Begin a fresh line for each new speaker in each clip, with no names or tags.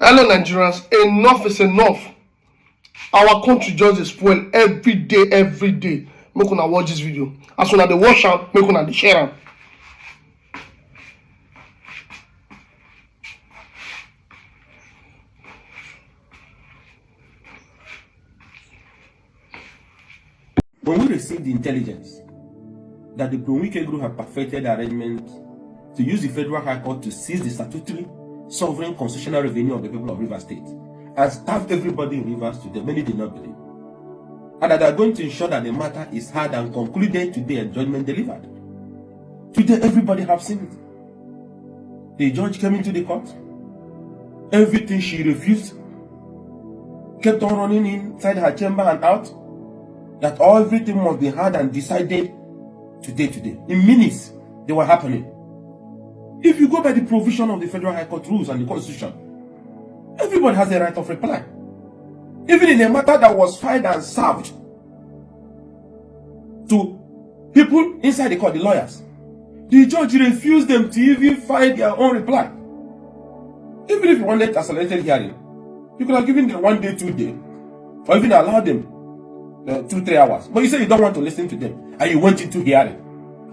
Hello, Nigerians. Enough is enough. Our country just dey spoil every day, every day. Make una watch this video. As una dey watch am, make una dey share am.
When we received the intelligence that the Brunwike group had perfected arrangements to use the Federal High Court to seize the statutory sovereign constitutional revenue of the people of Rivers State and starve everybody in Rivers today, many did not believe, and that they are going to ensure that the matter is heard and concluded today and judgment delivered. Today, everybody have seen it. The judge came into the court. Everything she refused kept on running inside her chamber and out. That everything must be heard and decided today. In minutes, they were happening. If you go by the provision of the Federal High Court rules and the Constitution, everybody has a right of reply. Even in a matter that was filed and served to people inside the court, the lawyers, the judge refused them to even file their own reply. Even if you wanted accelerated hearing, you could have given them 1 day, 2 days, or even allowed them 2-3 hours. But you say you don't want to listen to them, and you want into hearing.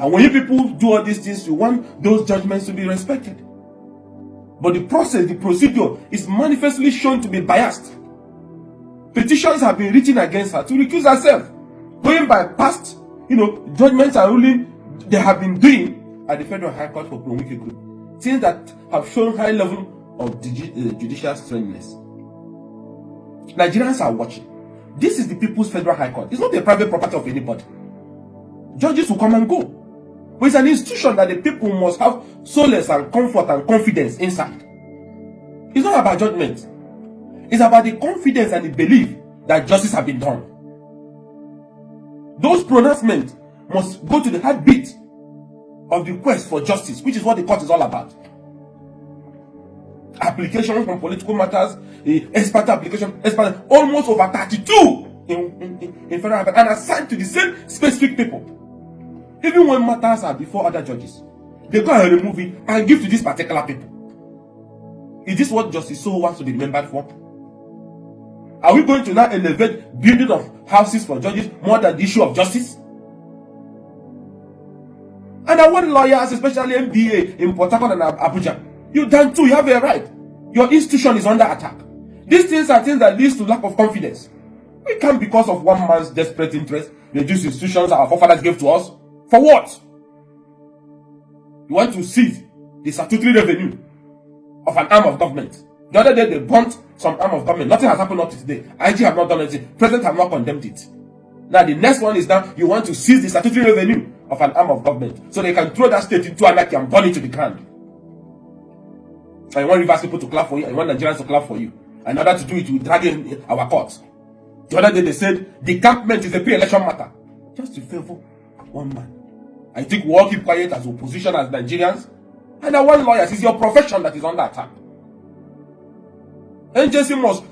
And when you people do all these things, you want those judgments to be respected. But the process, the procedure is manifestly shown to be biased. Petitions have been written against her to recuse herself, going by past, judgments and ruling they have been doing at the Federal High Court for Brunwike Group. Things that have shown high level of judicial strangeness. Nigerians are watching. This is the People's Federal High Court. It's not a private property of anybody. Judges will come and go. But it's an institution that the people must have solace and comfort and confidence inside. It's not about judgment. It's about the confidence and the belief that justice has been done. Those pronouncements must go to the heartbeat of the quest for justice, which is what the court is all about. Applications from political matters, expert application, almost over 32 in federal court, and assigned to the same specific people. Even when matters are before other judges, they go and remove it and give to these particular people. Is this what Justice So wants to be remembered for? Are we going to now elevate building of houses for judges more than the issue of justice? And I want lawyers, especially MBA in Port Harcourt and Abuja, you done too, you have a right. Your institution is under attack. These things are things that lead to lack of confidence. We can't, because of one man's desperate interest, reduce institutions our forefathers gave to us. For what? You want to seize the statutory revenue of an arm of government. The other day they burnt some arm of government. Nothing has happened up to today. IG have not done anything. President have not condemned it. Now the next one is that you want to seize the statutory revenue of an arm of government so they can throw that state into anarchy and burn it to the ground. And you want Rivers people to clap for you, and you want Nigerians to clap for you. And in order to do it, you drag in our courts. The other day they said decampment is a pre-election matter. Just to favor one man. I think we all keep quiet as opposition, as Nigerians. And I want lawyers. It's your profession that is under attack. NJC must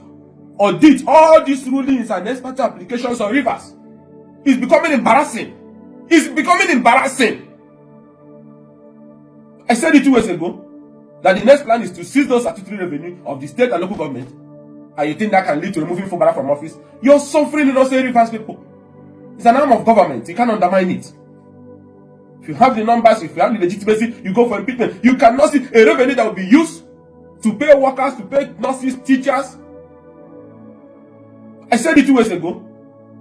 audit all these rulings and expert applications on Rivers. It's becoming embarrassing. It's becoming embarrassing. I said it 2 years ago that the next plan is to seize those statutory revenue of the state and local government. And you think that can lead to removing Fubara from office? You're suffering innocent Rivers people. It's an arm of government. You can't undermine it. If you have the numbers, if you have the legitimacy, you go for impeachment. You cannot see a revenue that will be used to pay workers, to pay nurses, teachers. I said it 2 years ago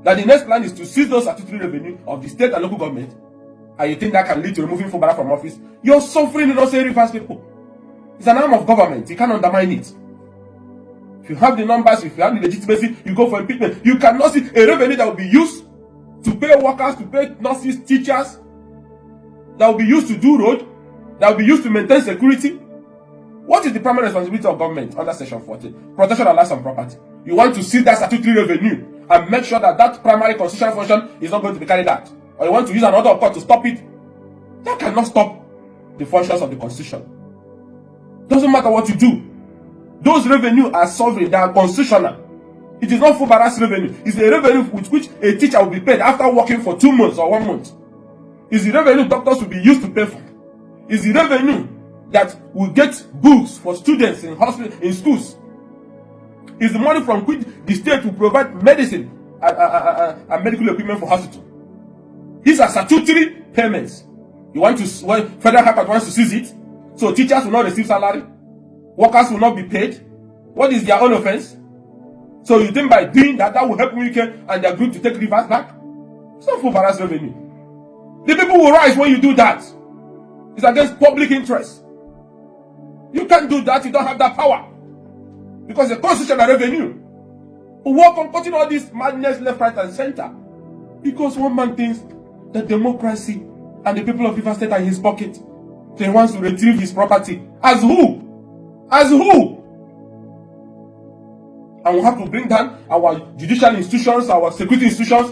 that the next plan is to seize those statutory revenue of the state and local government. And you think that can lead to removing Fubara from office? You're suffering innocent Rivers people. It's an arm of government. You can't undermine it. If you have the numbers, if you have the legitimacy, you go for impeachment. You cannot see a revenue that will be used to pay workers, to pay nurses, teachers, that will be used to do road, that will be used to maintain security. What is the primary responsibility of government under Section 14? Protection of lives and property. You want to seize that statutory revenue and make sure that that primary constitutional function is not going to be carried out. Or you want to use an order of court to stop it. That cannot stop the functions of the Constitution. Doesn't matter what you do. Those revenue are sovereign, they are constitutional. It is not Fubara's revenue. It's a revenue with which a teacher will be paid after working for 2 months or 1 month. It's the revenue doctors will be used to pay for. It's the revenue that will get books for students in hospitals, in schools. is the money from which the state will provide medicine and medical equipment for hospital. These are statutory payments. When federal high court wants to seize it, so teachers will not receive salary, workers will not be paid. What is their own offense? So you think by doing that, that will help Wike and their group to take rivers back? It's not for Bara's revenue. The people will rise when you do that. It's against public interest. You can't do that, you don't have that power. Because the constitutional revenue will work on cutting all this madness left, right, and center. Because one man thinks that democracy and the people of Rivers State are in his pocket. So he wants to retrieve his property. As who? As who? And we have to bring down our judicial institutions, our security institutions.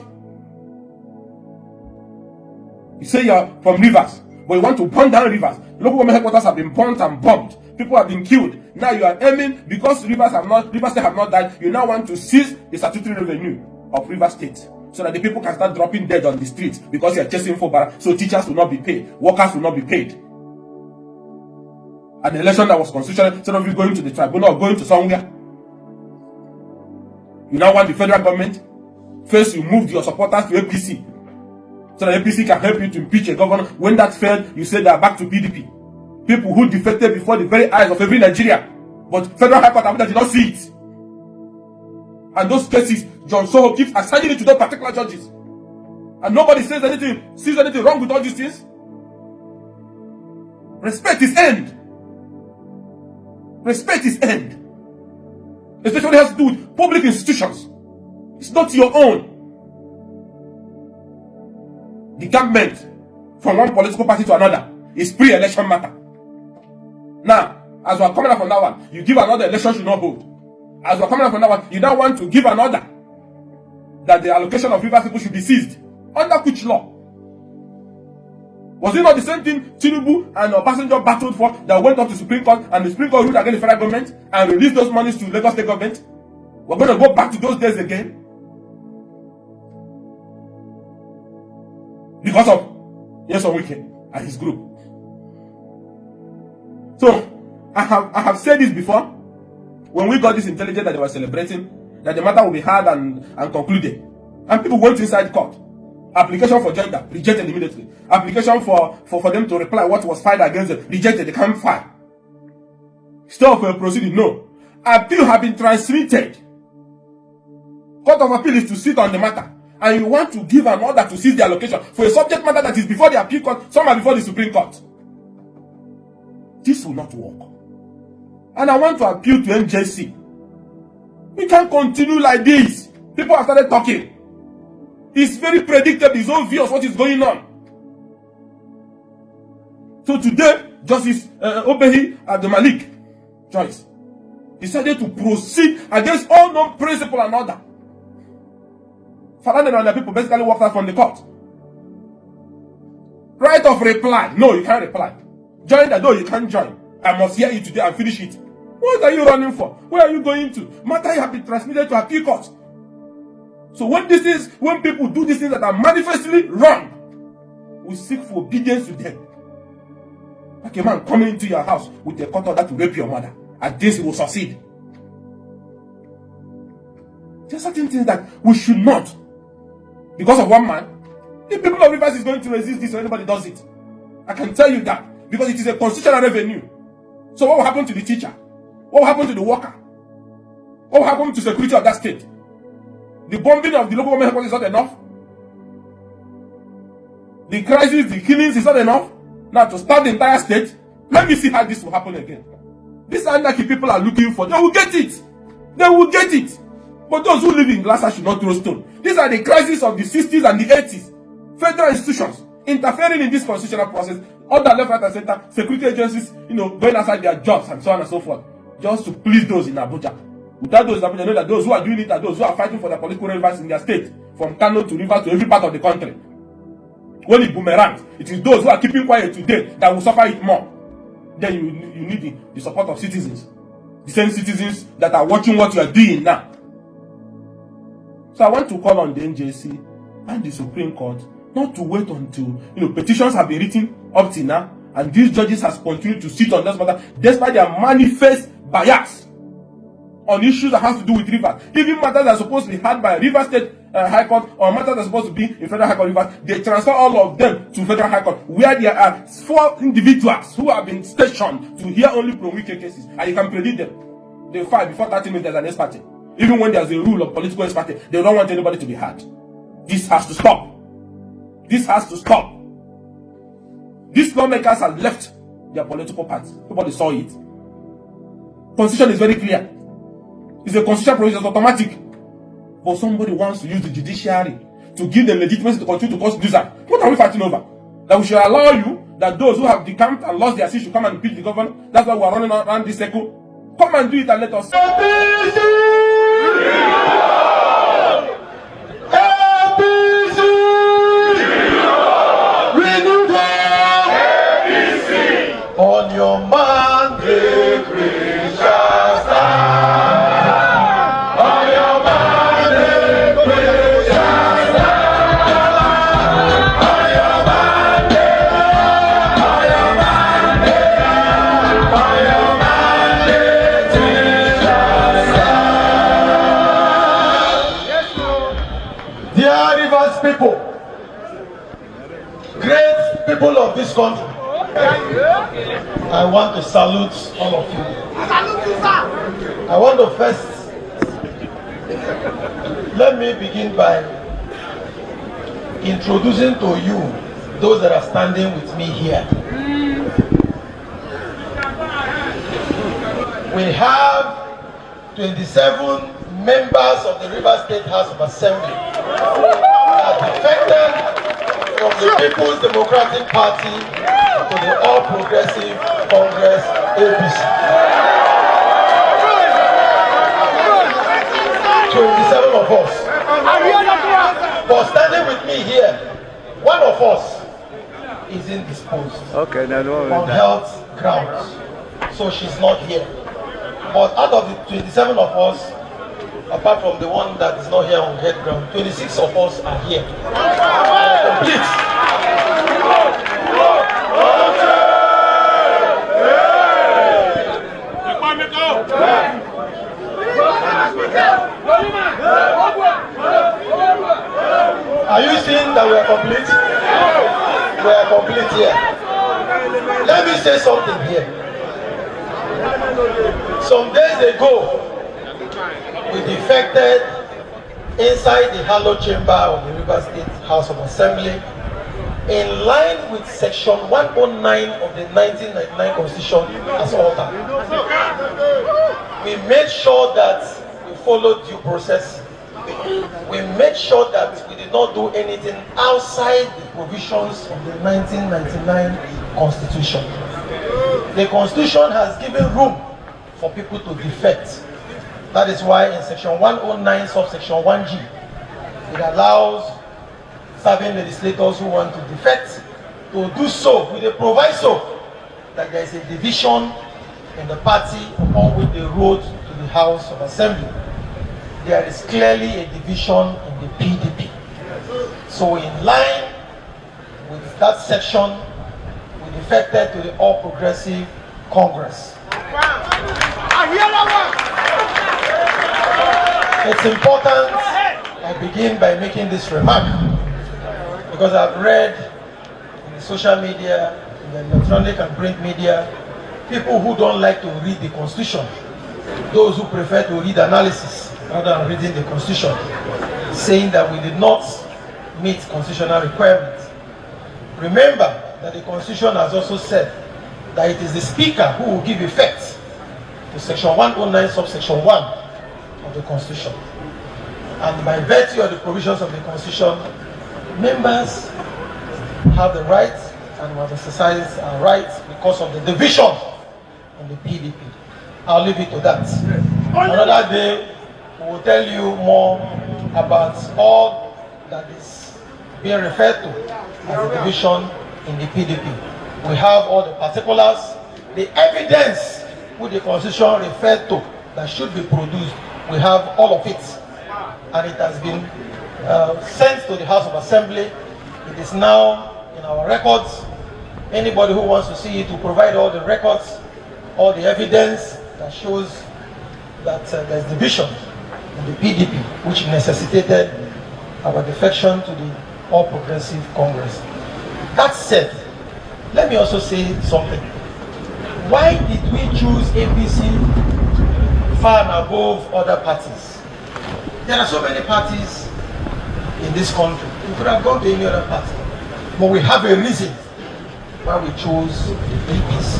You say you're from Rivers, but you want to burn down Rivers. Local government headquarters have been burnt and bombed. People have been killed. Now you are aiming, because Rivers State have not died, you now want to seize the statutory revenue of Rivers State, so that the people can start dropping dead on the streets because you are chasing for Bara. So teachers will not be paid, workers will not be paid. An election that was constitutional, instead of you going to the tribunal or going to somewhere, you now want the federal government. First, you moved your supporters to APC, so that APC can help you to impeach a governor. When that failed, you said they are back to PDP. People who defected before the very eyes of every Nigerian, but federal high court did not see it. And those cases, John Soho keeps assigning it to those particular judges, and nobody sees anything wrong with all these things. Respect is end. Respect is end. Especially when it has to do with public institutions. It's not your own. The government from one political party to another is pre-election matter. Now, as we are coming up from that one, you give another election should not hold. As we are coming up from that one, you now want to give another that the allocation of Rivers people should be seized. Under which law? Was it not the same thing Tinubu and Obasanjo battled for, that went up to Supreme Court, and the Supreme Court ruled against the federal government and released those monies to Lagos State government? We're going to go back to those days again because of Nyesom Wike and his group. So I have said this before. When we got this intelligence that they were celebrating, that the matter will be heard and concluded, and people went inside court. Application for gender rejected immediately. Application for them to reply what was filed against them rejected. They can't file. Stop proceeding. No. Appeal have been transmitted. Court of Appeal is to sit on the matter, and you want to give an order to seize the allocation for a subject matter that is before the appeal court, some are before the Supreme Court. This will not work. And I want to appeal to NJC. We can't continue like this. People have started talking. It's very predictable. It's obvious what is going on. So today, Justice Obehi Abdulmalik Joyce decided to proceed against all known principle and order. Falana and the people basically walked out from the court. Right of reply. No, you can't reply. Join the door, you can't join. I must hear you today and finish it. What are you running for? Where are you going to? Matter have been transmitted to appeal court. So when people do these things that are manifestly wrong, we seek for obedience to them. Like a man coming into your house with a court order to rape your mother, and this will succeed. There are certain things that we should not, because of one man. The people of Rivers is going to resist this, so anybody does it. I can tell you that, because it is a constitutional revenue. So what will happen to the teacher? What will happen to the worker? What will happen to security of that state? The bombing of the local government headquarters is not enough. The crisis, the killings is not enough. Now to start the entire state, let me see how this will happen again. This anarchy people are looking for, they will get it. They will get it. But those who live in glass should not throw stone. These are the crises of the 60s and the 80s. Federal institutions interfering in this constitutional process. Other left, right, and center, security agencies, going outside their jobs and so on and so forth, just to please those in Abuja. Without those in Abuja, know that those who are doing it are those who are fighting for their political relevance in their state, from Kano to Rivers to every part of the country. When it boomerangs, it is those who are keeping quiet today that will suffer it more. Then you need the support of citizens, the same citizens that are watching what you are doing now. So I want to call on the NJC and the Supreme Court not to wait until petitions have been written up till now, and these judges has continued to sit on this matter despite their manifest bias. on issues that has to do with rivers. Even matters that are supposed to be heard by River State High Court or matters that are supposed to be in Federal High Court Rivers, they transfer all of them to Federal High Court, where there are 4 individuals who have been stationed to hear only pro-wike cases, and you can predict them. They file before 30 minutes there's an ex-parte. Even when there's a rule of political ex-parte, they don't want anybody to be heard. This has to stop. This has to stop. These lawmakers have left their political party. Nobody saw it. Constitution is very clear. It's a constitutional provision, it's automatic. But somebody wants to use the judiciary to give them legitimacy to continue to cause nuisance. What are we fighting over? That we should allow you, that those who have decamped and lost their seat should come and impeach the governor? That's why we are running around this circle. Come and do it and let us.
On your mandate we shall stand. On your mandate we shall stand. On your mandate, on your mandate, on your mandate we shall stand. Yes, Lord. Dear Rivers people, great people of this country, I want to salute all of you. I want to first, let me begin by introducing to you those that are standing with me here. We have 27 members of the Rivers State House of Assembly that defected from the People's Democratic Party to the All Progressive Congress APC. 27 of us. But standing with me here, one of us is indisposed on health grounds, so she's not here. But out of the 27 of us, apart from the one that is not here on head ground, 26 of us are here. Complete. Are you seeing that we are complete? We are complete here. Let me say something here. Some days ago, we defected inside the hallowed chamber of the Rivers State House of Assembly in line with section 109 of the 1999 Constitution as altered. We made sure that we followed due process. We made sure that we did not do anything outside the provisions of the 1999 Constitution. The Constitution has given room for people to defect. That is why in section 109 subsection 1G, it allows serving legislators who want to defect to do so with a proviso that there is a division in the party upon which they rode to the House of Assembly. There is clearly a division in the PDP. So in line with that section, we defected to the All Progressive Congress. It's important I begin by making this remark because I've read in the social media, in the electronic and print media, people who don't like to read the Constitution, those who prefer to read analysis rather than reading the Constitution, saying that we did not meet constitutional requirements. Remember that the Constitution has also said that it is the Speaker who will give effect to section 109 subsection 1 of the Constitution. And by virtue of the provisions of the Constitution, members have the right and must exercise our rights because of the division in the PDP. I'll leave it to that. Another day, we will tell you more about all that is being referred to as the division in the PDP. We have all the particulars, the evidence which the Constitution referred to that should be produced. We have all of it, and it has been sent to the House of Assembly. It is now in our records. Anybody who wants to see it will provide all the records, all the evidence that shows that there's division in the PDP, which necessitated our defection to the All Progressive Congress. That said, let me also say something. Why did we choose APC far and above other parties? There are so many parties in this country. We could have gone to any other party. But we have a reason why we chose APC.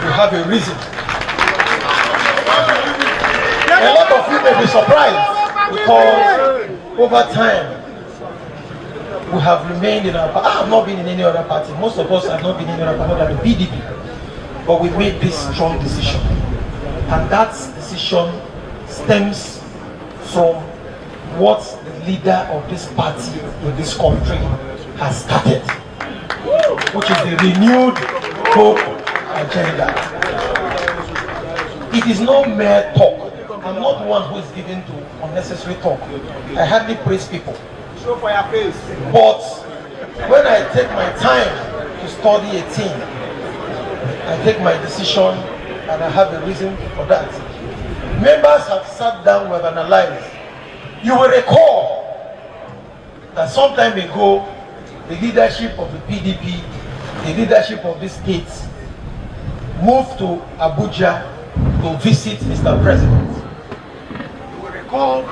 We have a reason. A lot of you may be surprised because over time we have remained in our party. I have not been in any other party. Most of us have not been in any other party other than the PDP. But we made this strong decision. And that decision stems from what the leader of this party in this country has started, which is the renewed hope agenda. It is no mere talk. I'm not one who is given to unnecessary talk. I hardly praise people. Show for your face. But when I take my time to study a team, I take my decision and I have a reason for that. Members have sat down, we have analyzed. You will recall that some time ago, the leadership of the PDP, the leadership of this state, moved to Abuja to visit Mr. President. You will recall